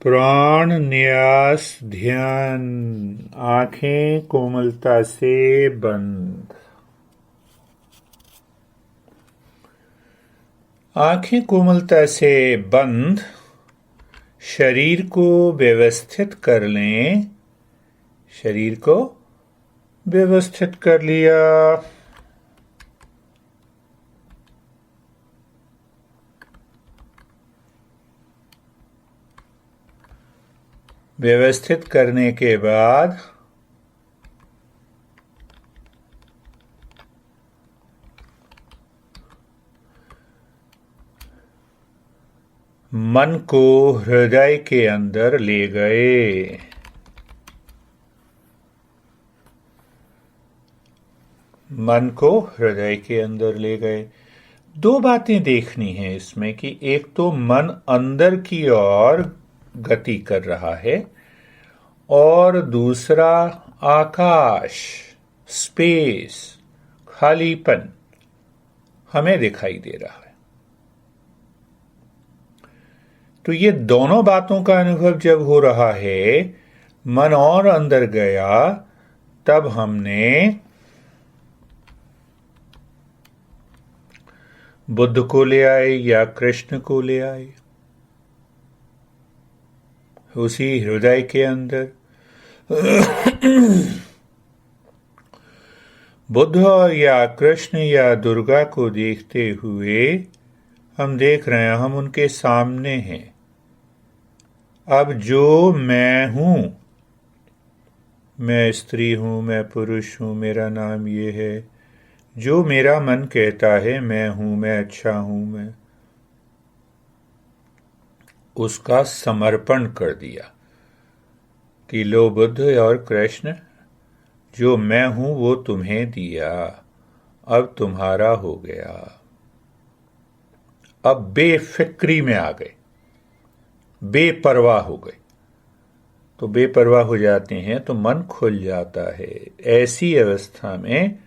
प्राण न्यास ध्यान। आंखें कोमलता से बंद। आंखें कोमलता से बंद। शरीर को व्यवस्थित कर लें। शरीर को व्यवस्थित कर लिया। व्यवस्थित करने के बाद मन को हृदय के अंदर ले गए। मन को हृदय के अंदर ले गए। दो बातें देखनी है इसमें कि एक तो मन अंदर की ओर गति कर रहा है और दूसरा आकाश, स्पेस, खालीपन हमें दिखाई दे रहा है। तो ये दोनों बातों का अनुभव जब हो रहा है, मन और अंदर गया, तब हमने बुद्ध को ले आए या कृष्ण को ले आए उसी हृदय के अंदर। बुद्ध या कृष्ण या दुर्गा को देखते हुए हम देख रहे हैं, हम उनके सामने हैं। अब जो मैं हूं, मैं स्त्री हूं, मैं पुरुष हूं, मेरा नाम ये है, जो मेरा मन कहता है मैं हूं, मैं अच्छा हूं, मैं उसका समर्पण कर दिया कि लो बुद्ध और कृष्ण, जो मैं हूं वो तुम्हें दिया, अब तुम्हारा हो गया। अब बेफिक्री में आ गए, बेपरवाह हो गए। तो बेपरवाह हो जाते हैं तो मन खुल जाता है। ऐसी अवस्था में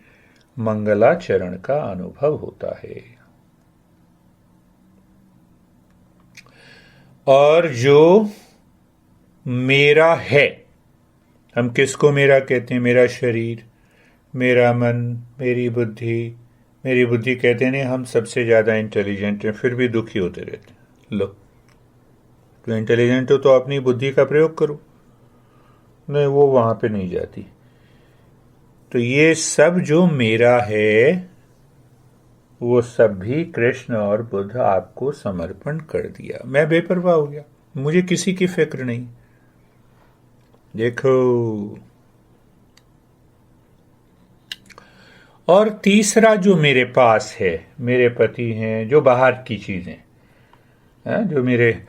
मंगलाचरण का अनुभव होता है। और जो मेरा है, हम किसको मेरा कहते हैं? मेरा शरीर, मेरा मन, मेरी बुद्धि। मेरी बुद्धि कहते नहीं, हम सबसे ज़्यादा इंटेलिजेंट हैं, फिर भी दुखी होते रहते हैं। लो, तो इंटेलिजेंट हो तो अपनी बुद्धि का प्रयोग करो। नहीं, वो वहाँ पे नहीं जाती। तो ये सब जो मेरा है, वो सब भी कृष्ण और बुद्ध आपको समर्पण कर दिया। मैं बेपरवाह हो गया, मुझे किसी की फिक्र नहीं। देखो, और तीसरा जो मेरे पास है, मेरे पति हैं, जो बाहर की चीजें, जो मेरे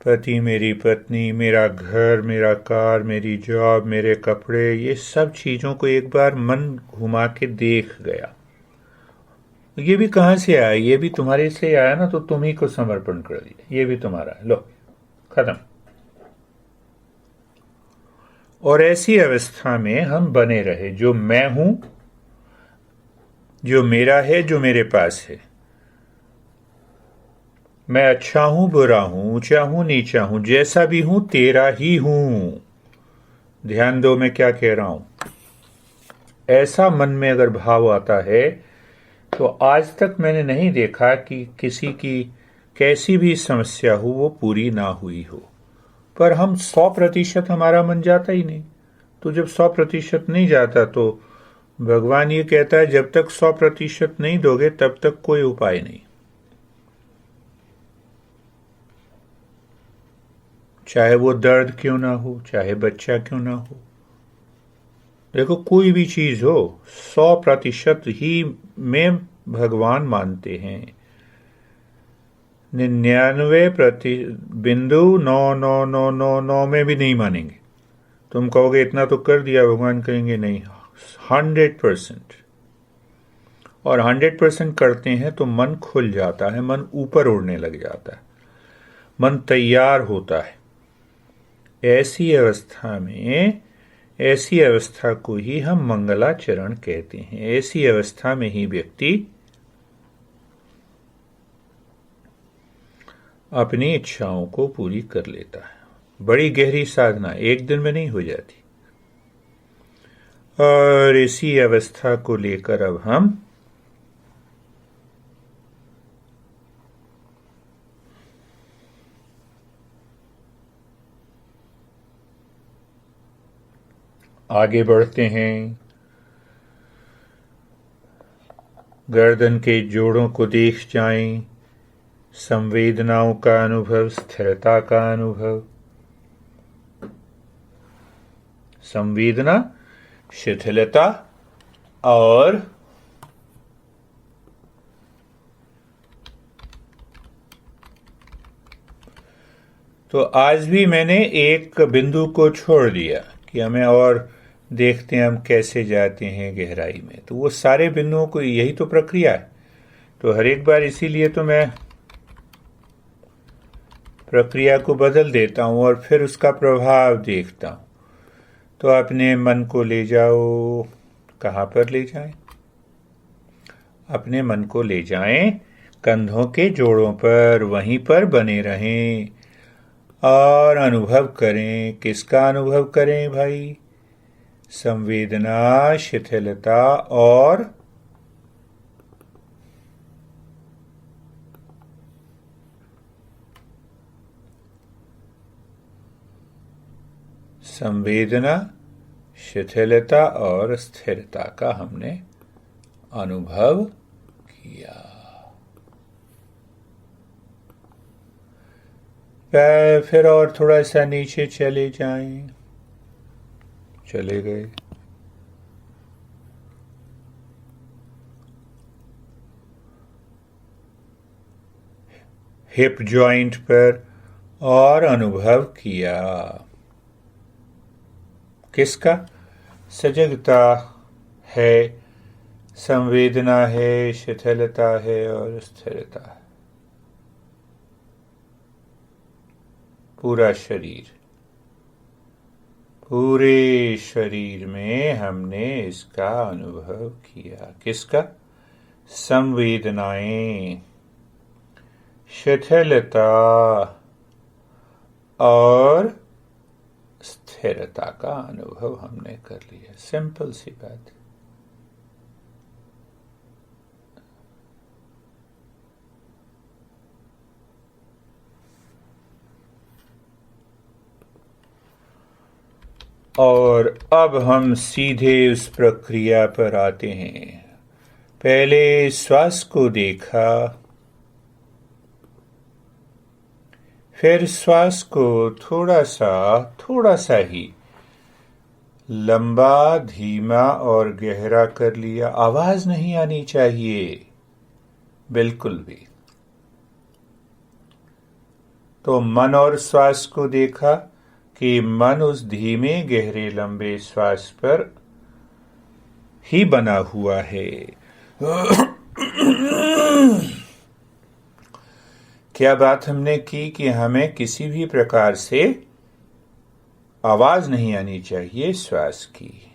पति, मेरी पत्नी, मेरा घर, मेरा कार, मेरी जॉब, मेरे कपड़े, ये सब चीजों को एक बार मन घुमा के देख गया। ये भी कहां से आया? ये भी तुम्हारे से आया ना, तो तुम ही को समर्पण कर दिया। ये भी तुम्हारा है, लो, खत्म। और ऐसी अवस्था में हम बने रहे, जो मैं हूं, जो मेरा है, जो मेरे पास है। मैं अच्छा हूं, बुरा हूं, ऊंचा हूं, नीचा हूं, जैसा भी हूं तेरा ही हूं। ध्यान दो मैं क्या कह रहा हूं। ऐसा मन में अगर भाव आता है, तो आज तक मैंने नहीं देखा कि किसी की कैसी भी समस्या हो वो पूरी ना हुई हो। पर हम 100% हमारा मन जाता ही नहीं। तो जब 100% नहीं जाता, तो भगवान ये कहता है जब तक 100% नहीं दोगे तब तक कोई उपाय नहीं। चाहे वो दर्द क्यों ना हो, चाहे बच्चा क्यों ना हो। देखो, कोई भी चीज हो, 100% ही में भगवान मानते हैं। 99.99999 में भी नहीं मानेंगे। तुम कहोगे इतना तो कर दिया, भगवान कहेंगे नहीं, 100%। और 100% करते हैं तो मन खुल जाता है, मन ऊपर उड़ने लग जाता है, मन तैयार होता है। ऐसी अवस्था को ही हम मंगलाचरण कहते हैं। ऐसी अवस्था में ही व्यक्ति अपनी इच्छाओं को पूरी कर लेता है। बड़ी गहरी साधना, एक दिन में नहीं हो जाती। और इसी अवस्था को लेकर अब हम आगे बढ़ते हैं। गर्दन के जोड़ों को देख जाएं, संवेदनाओं का अनुभव, स्थिरता का अनुभव। संवेदना, शिथिलता और तो आज भी मैंने एक बिंदु को छोड़ दिया कि हमें और देखते हैं हम कैसे जाते हैं गहराई में। तो वो सारे बिंदुओं को, यही तो प्रक्रिया है। तो हर एक बार इसीलिए तो मैं प्रक्रिया को बदल देता हूं और फिर उसका प्रभाव देखता हूं। तो अपने मन को ले जाओ, कहाँ पर ले जाएं? अपने मन को ले जाएं कंधों के जोड़ों पर, वहीं पर बने रहें और अनुभव करें। किसका अनुभव करें भाई? संवेदना, शिथिलता और संवेदना, शिथिलता और स्थिरता का हमने अनुभव किया। फिर और थोड़ा सा नीचे चले जाएं। चले गए। हिप जॉइंट पर और अनुभव किया। किसका? सजगता है, संवेदना है, शिथिलता है और स्थिरता है। पूरा शरीर, पूरे शरीर में हमने इसका अनुभव किया। किसका? संवेदनाएं, शिथिलता और स्थिरता का अनुभव हमने कर लिया। सिंपल सी बात है। और अब हम सीधे उस प्रक्रिया पर आते हैं। पहले श्वास को देखा, फिर श्वास को थोड़ा सा ही लंबा, धीमा और गहरा कर लिया। आवाज नहीं आनी चाहिए बिल्कुल भी। तो मन और श्वास को देखा कि मन उस धीमे, गहरे, लंबे श्वास पर ही बना हुआ है। क्या बात हमने की कि हमें किसी भी प्रकार से आवाज नहीं आनी चाहिए श्वास की।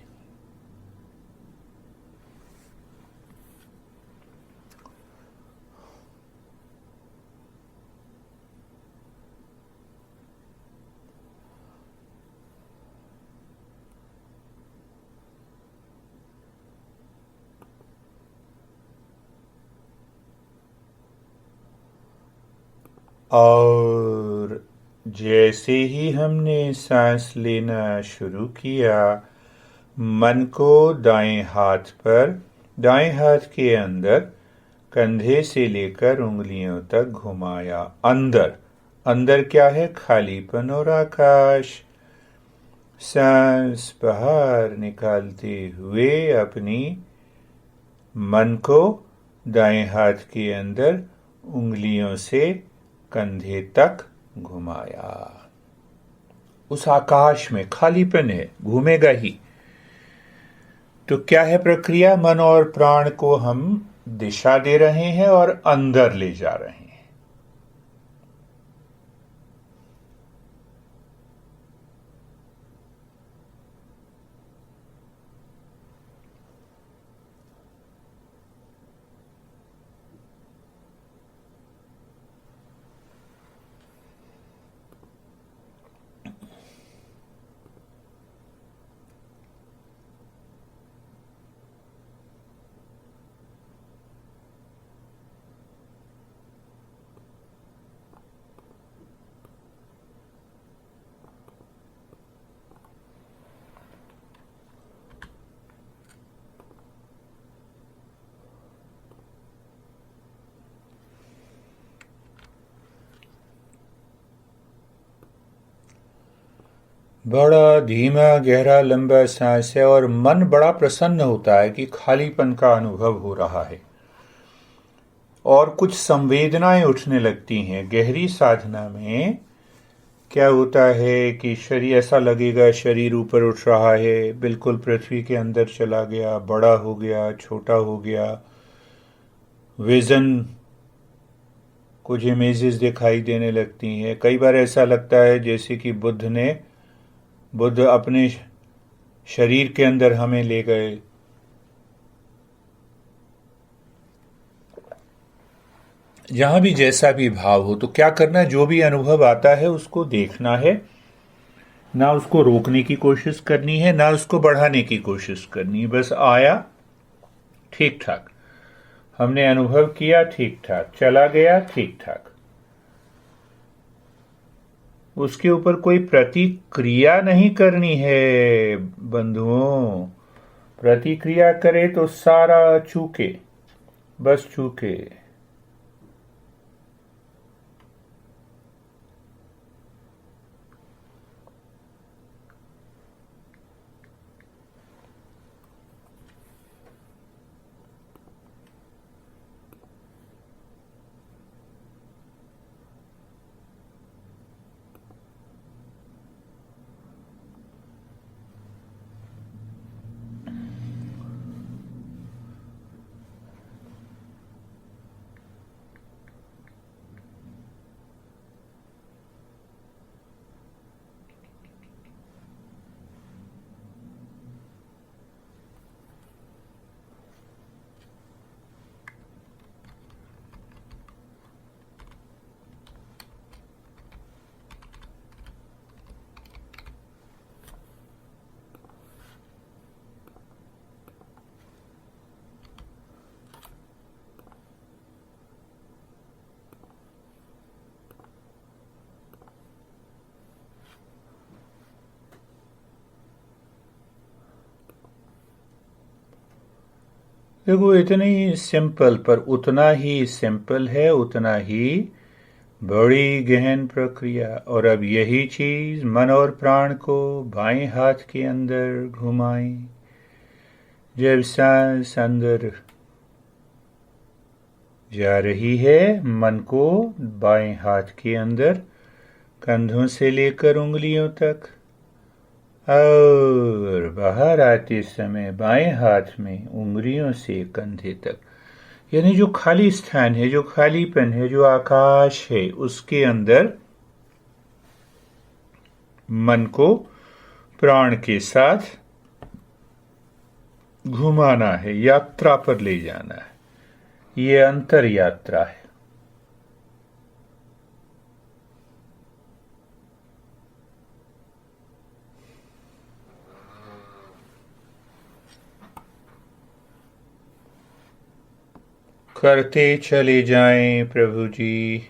और जैसे ही हमने सांस लेना शुरू किया, मन को दाएं हाथ पर, दाएं हाथ के अंदर कंधे से लेकर उंगलियों तक घुमाया। अंदर, अंदर क्या है? खालीपन और आकाश। सांस बाहर निकालते हुए अपनी मन को दाएं हाथ के अंदर उंगलियों से कंधे तक घुमाया। उस आकाश में खालीपन है, घूमेगा ही। तो क्या है प्रक्रिया? मन और प्राण को हम दिशा दे रहे हैं और अंदर ले जा रहे हैं। बड़ा धीमा गहरा लंबा सांस है और मन बड़ा प्रसन्न होता है कि खालीपन का अनुभव हो रहा है और कुछ संवेदनाएं उठने लगती हैं। गहरी साधना में क्या होता है कि शरीर ऐसा लगेगा, शरीर ऊपर उठ रहा है, बिल्कुल पृथ्वी के अंदर चला गया, बड़ा हो गया, छोटा हो गया। विजन, कुछ इमेजेस दिखाई देने लगती हैं। कई बार ऐसा लगता है जैसे कि बुद्ध अपने शरीर के अंदर हमें ले गए। जहां भी जैसा भी भाव हो, तो क्या करना है, जो भी अनुभव आता है उसको देखना है, ना उसको रोकने की कोशिश करनी है, ना उसको बढ़ाने की कोशिश करनी है। बस आया, ठीक ठाक, हमने अनुभव किया, ठीक ठाक, चला गया, ठीक ठाक। उसके ऊपर कोई प्रतिक्रिया नहीं करनी है बंधुओं। प्रतिक्रिया करे तो सारा चूके, बस चूके। देखो, इतनी ही सिंपल, पर उतना ही सिंपल है, उतना ही बड़ी गहन प्रक्रिया। और अब यही चीज मन और प्राण को बाएं हाथ के अंदर घुमाएं। जब सांस अंदर जा रही है, मन को बाएं हाथ के अंदर, कंधों से लेकर उंगलियों तक, और बाहर आते समय बाएं हाथ में उंगलियों से कंधे तक। यानी जो खाली स्थान है, जो खालीपन है, जो आकाश है, उसके अंदर मन को प्राण के साथ घुमाना है, यात्रा पर ले जाना है। ये अंतर यात्रा है। करते चले जाएं प्रभु जी।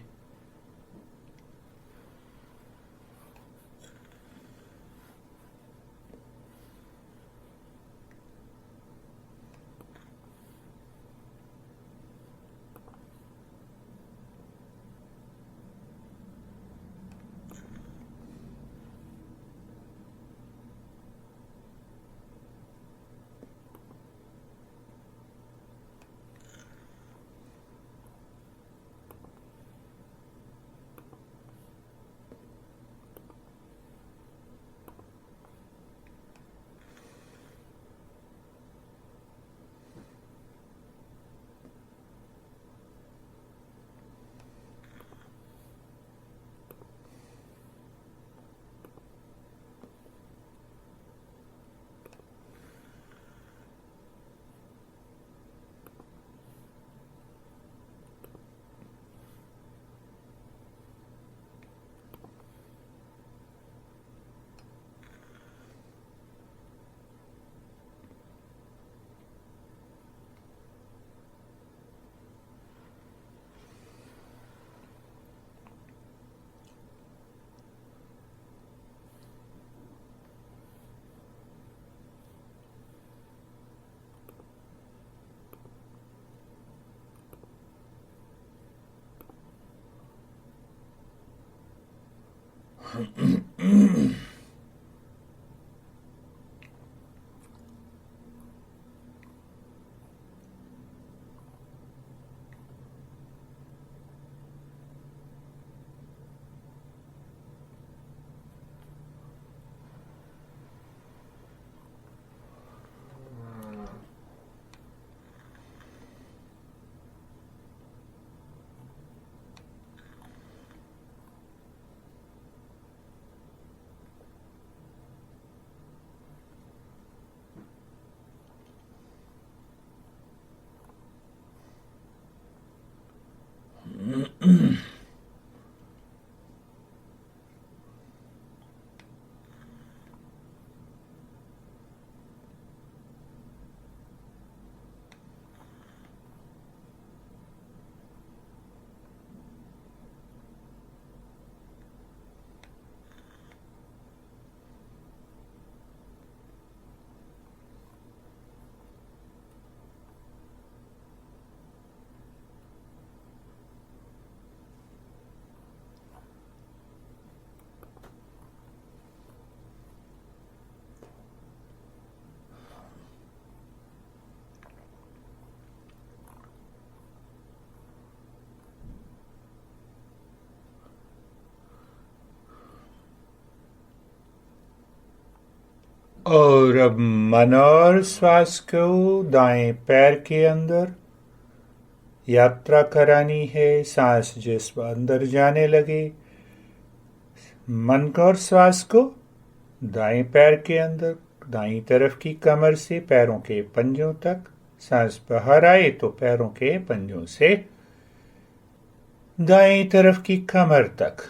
और अब मन और श्वास को दाएं पैर के अंदर यात्रा करानी है। सांस जिस अंदर जाने लगे, मन और श्वास को दाएं पैर के अंदर, दाईं तरफ की कमर से पैरों के पंजों तक। सांस बाहर आए तो पैरों के पंजों से दाईं तरफ की कमर तक।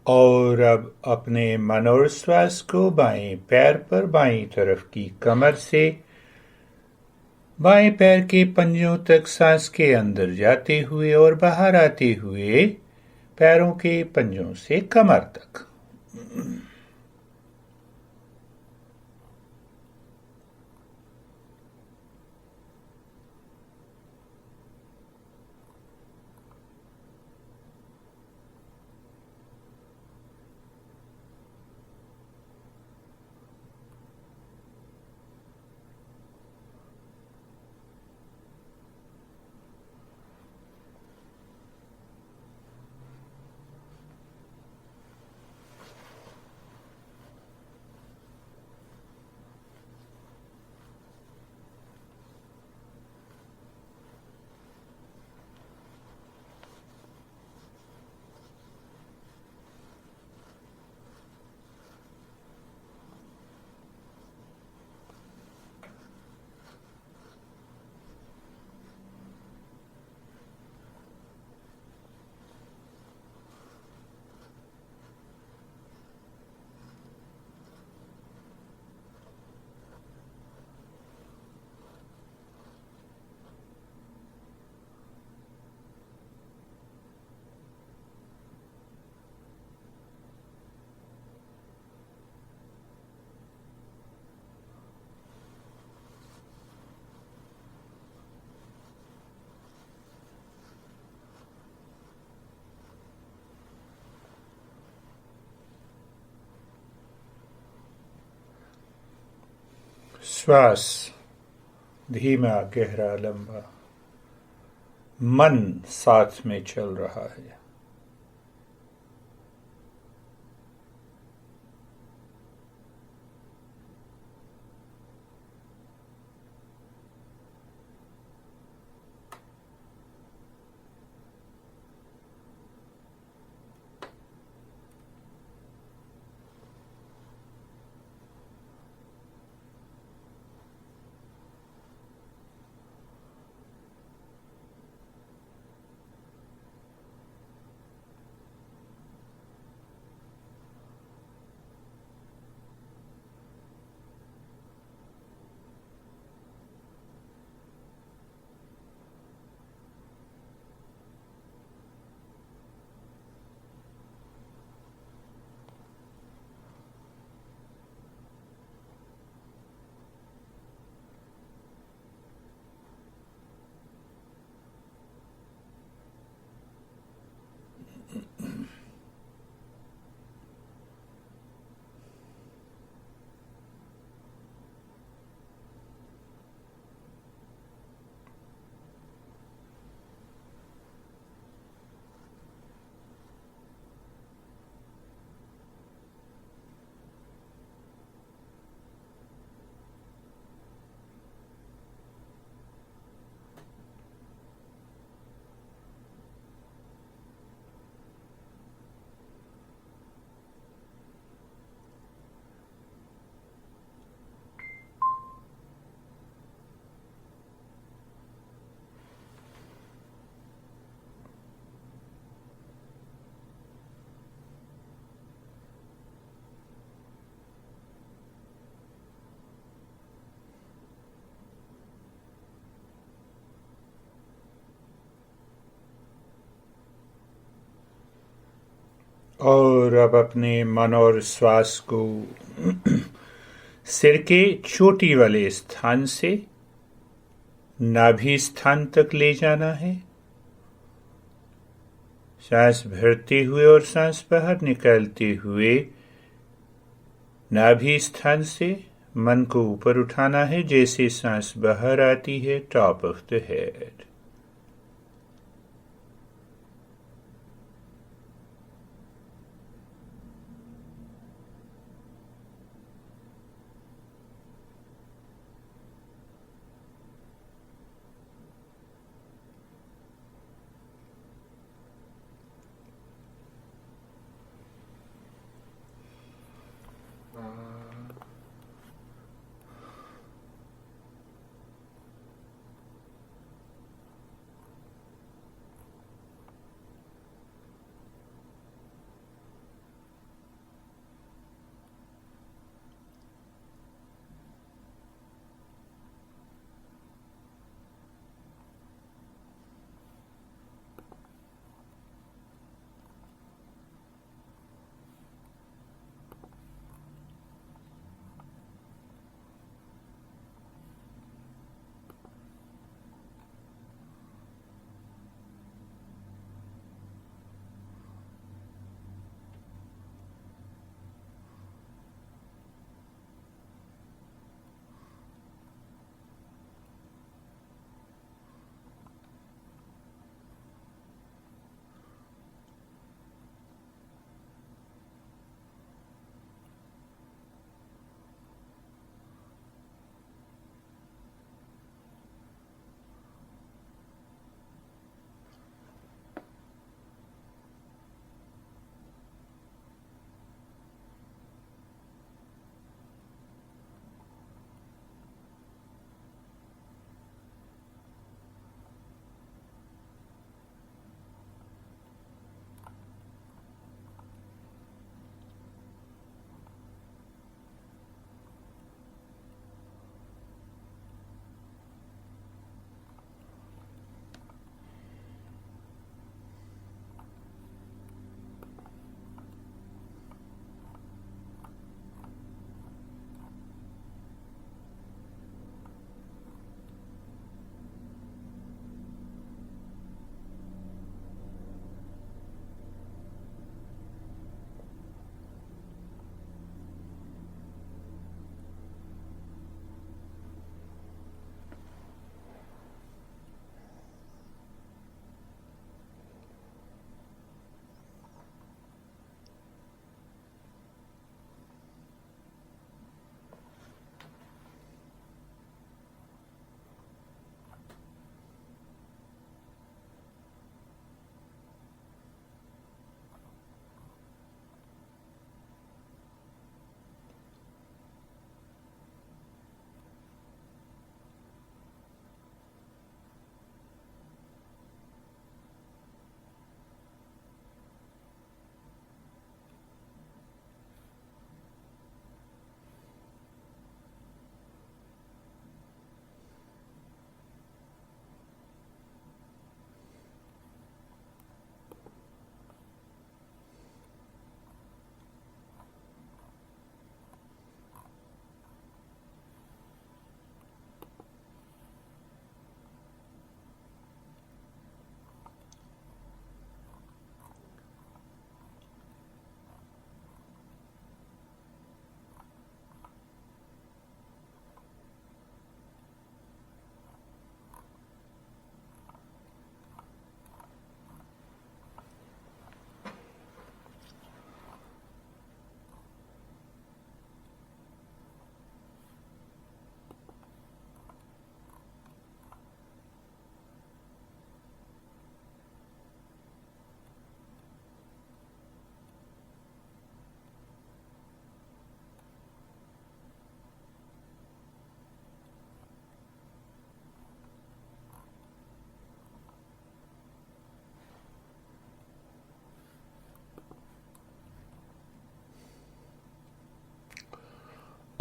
और अब अपने मन और श्वास को बाएं पैर पर बाईं तरफ की कमर से बाएं पैर के पंजों तक सांस के अंदर जाते हुए और बाहर आते हुए पैरों के पंजों से कमर तक। श्वास धीमा गहरा लंबा, मन साथ में चल रहा है। और अब अपने मन और श्वास को सिर के चोटी वाले स्थान से नाभि स्थान तक ले जाना है। सांस भरते हुए और सांस बाहर निकालते हुए नाभि स्थान से मन को ऊपर उठाना है, जैसे सांस बाहर आती है, टॉप ऑफ द हेड।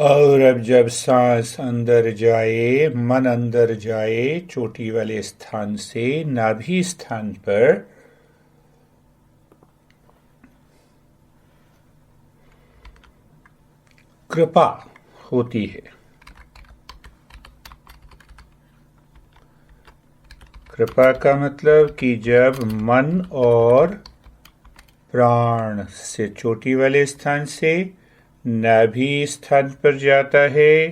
और अब जब सांस अंदर जाए, मन अंदर जाए, चोटी वाले स्थान से नाभि स्थान पर कृपा होती है। कृपा का मतलब कि जब मन और प्राण से चोटी वाले स्थान से नाभि स्थान पर जाता है,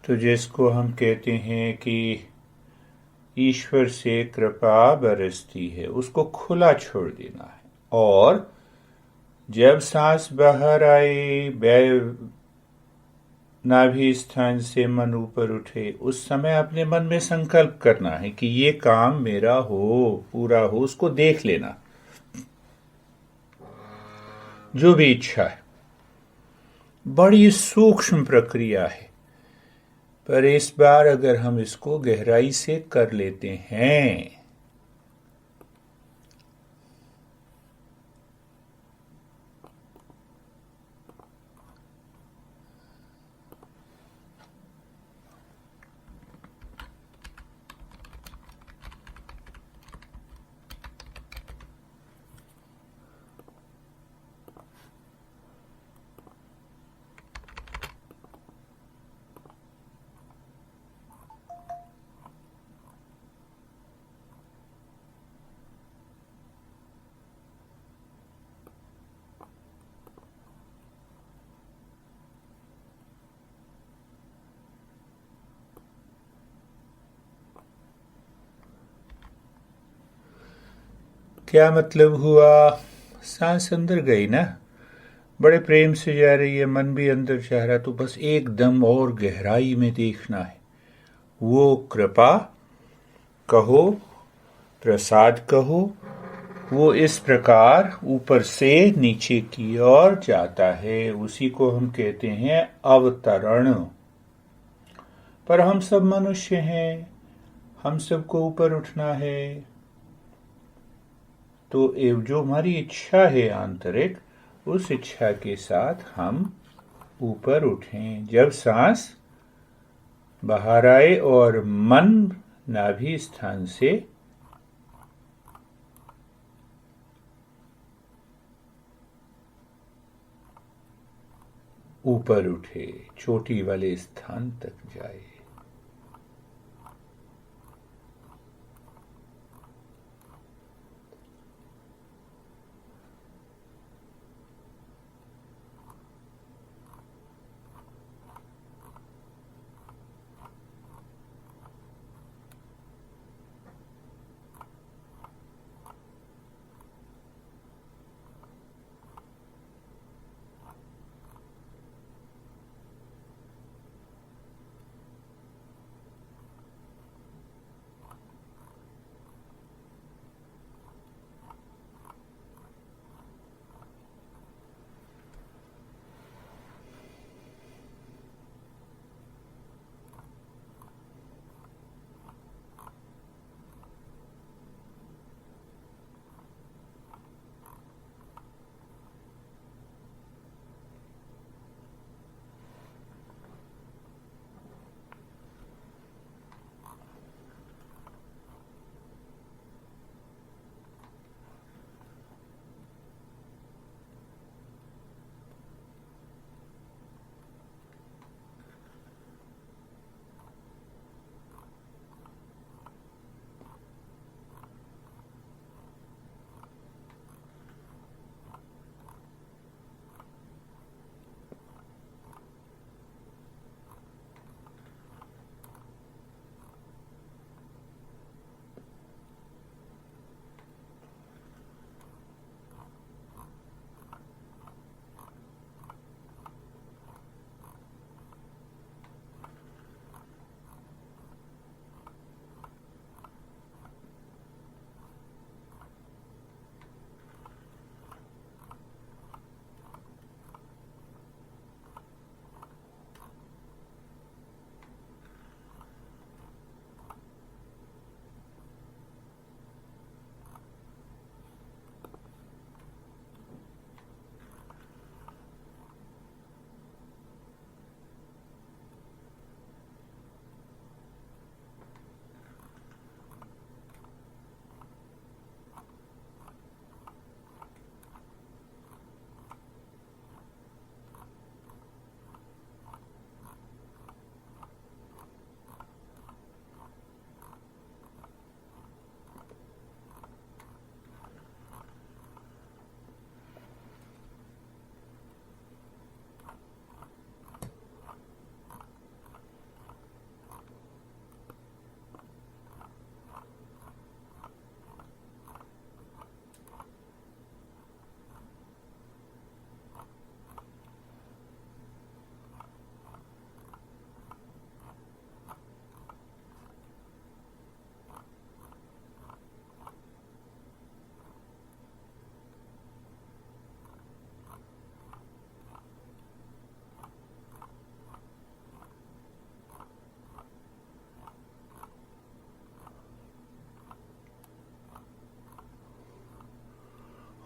तो जिसको हम कहते हैं कि ईश्वर से कृपा बरसती है, उसको खुला छोड़ देना है। और जब सांस बाहर आए, नाभि स्थान से मन ऊपर उठे, उस समय अपने मन में संकल्प करना है कि ये काम मेरा हो, पूरा हो, उसको देख लेना, जो भी इच्छा है। बड़ी सूक्ष्म प्रक्रिया है, पर इस बार अगर हम इसको गहराई से कर लेते हैं, क्या मतलब हुआ? सांस अंदर गई ना, बड़े प्रेम से जा रही है, मन भी अंदर जा रहा, तो बस एकदम और गहराई में देखना है। वो कृपा कहो, प्रसाद कहो, वो इस प्रकार ऊपर से नीचे की ओर जाता है, उसी को हम कहते हैं अवतरण। पर हम सब मनुष्य हैं, हम सबको ऊपर उठना है, तो जो हमारी इच्छा है आंतरिक, उस इच्छा के साथ हम ऊपर उठें। जब सांस बाहर आए और मन नाभि स्थान से ऊपर उठे, चोटी वाले स्थान तक जाए।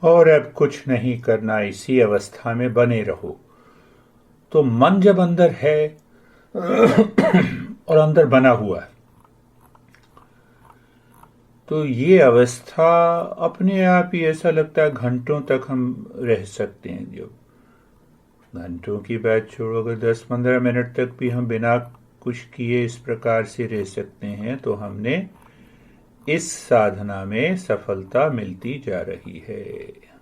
और अब कुछ नहीं करना, इसी अवस्था में बने रहो। तो मन जब अंदर है और अंदर बना हुआ है, तो ये अवस्था अपने आप ही ऐसा लगता है घंटों तक हम रह सकते हैं। जो घंटों की बात छोड़ो, अगर 10-15 मिनट तक भी हम बिना कुछ किए इस प्रकार से रह सकते हैं, तो हमने इस साधना में सफलता मिलती जा रही है।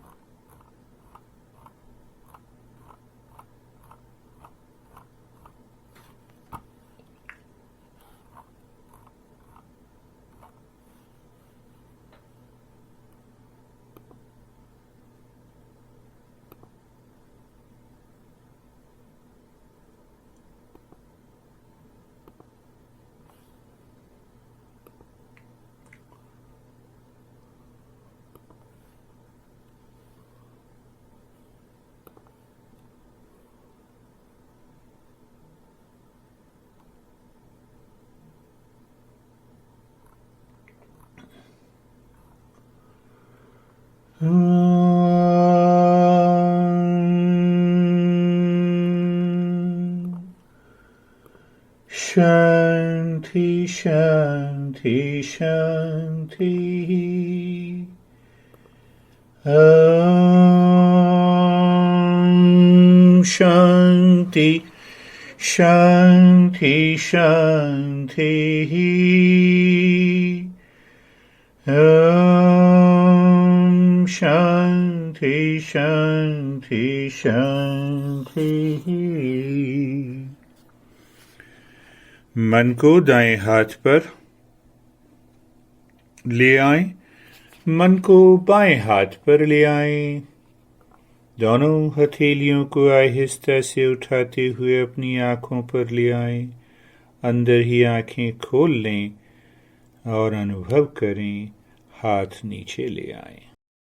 शांति शांति शांति। शांति शांति शांति। शांति शांति शांति। मन को दाएं हाथ पर ले आएं, मन को बाएं हाथ पर ले आएं। दोनों हथेलियों को आहिस्ता से उठाते हुए अपनी आंखों पर ले आएं। अंदर ही आंखें खोल लें और अनुभव करें, हाथ नीचे ले आएं।